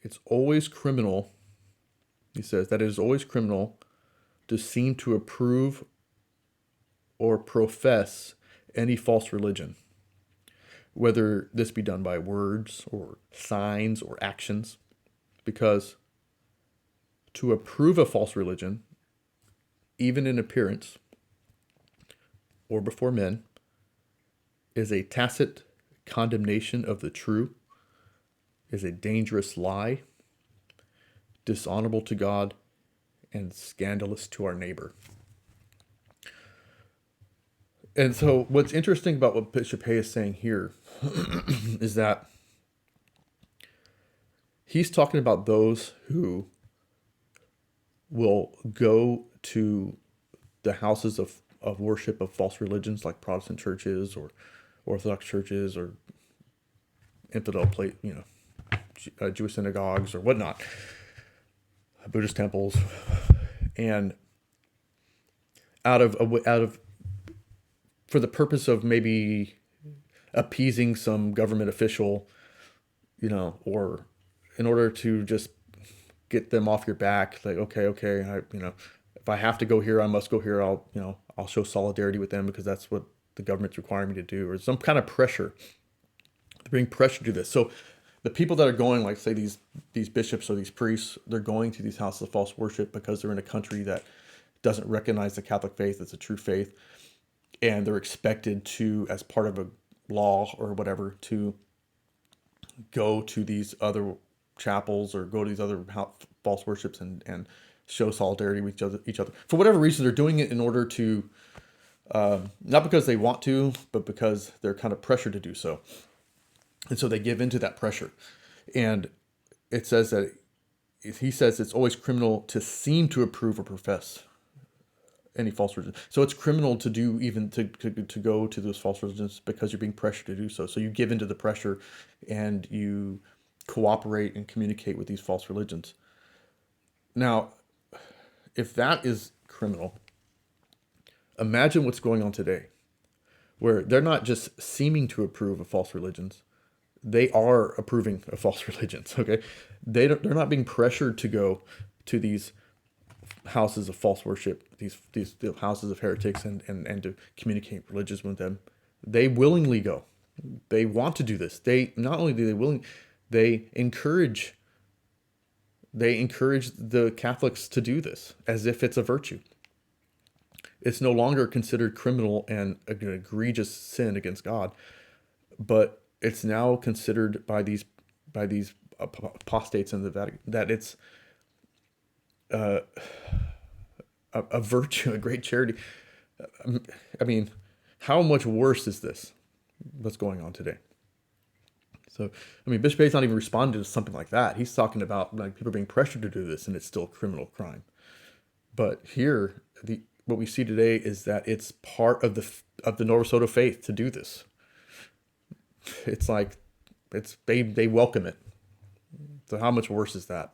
it's always criminal. He says that it is always criminal to seem to approve or profess any false religion, whether this be done by words or signs or actions, because to approve a false religion, even in appearance or before men, is a tacit condemnation of the true, is a dangerous lie, dishonorable to God, and scandalous to our neighbor. And so what's interesting about what Bishop Hay is saying here is that he's talking about those who will go to the houses of worship of false religions like Protestant churches or Orthodox churches or infidel Jewish synagogues or whatnot, Buddhist temples, and out of for the purpose of maybe appeasing some government official, or in order to just get them off your back, like, okay, if I have to go here, I must go here. I'll show solidarity with them because that's what the government's requiring me to do, or some kind of pressure. They're being pressured to do this. So the people that are going, like say these bishops or these priests, they're going to these houses of false worship because they're in a country that doesn't recognize the Catholic faith as a true faith, and they're expected to, as part of a law or whatever, to go to these other chapels or go to these other false worships and show solidarity with each other. For whatever reason, they're doing it in order to, not because they want to, but because they're kind of pressured to do so. And so they give into that pressure. And it says that, he says it's always criminal to seem to approve or profess any false religion. So it's criminal to do, even to go to those false religions, because you're being pressured to do so. So you give into the pressure and you cooperate and communicate with these false religions. Now, if that is criminal, imagine what's going on today, where they're not just seeming to approve of false religions, they are approving of false religions. Okay, they're not being pressured to go to these houses of false worship, these houses of heretics, and to communicate religious with them. They willingly go. They want to do this. They not only do they willing, they encourage the Catholics to do this as if it's a virtue. It's no longer considered criminal and an egregious sin against God, but it's now considered by these apostates in the Vatican that it's a virtue, a great charity. I mean, how much worse is this? What's going on today? So, I mean, Bishop Hay's not even responding to something like that. He's talking about like people being pressured to do this, and it's still a criminal crime. But here, what we see today is that it's part of the Novus Ordo faith to do this. It's like they welcome it. So how much worse is that?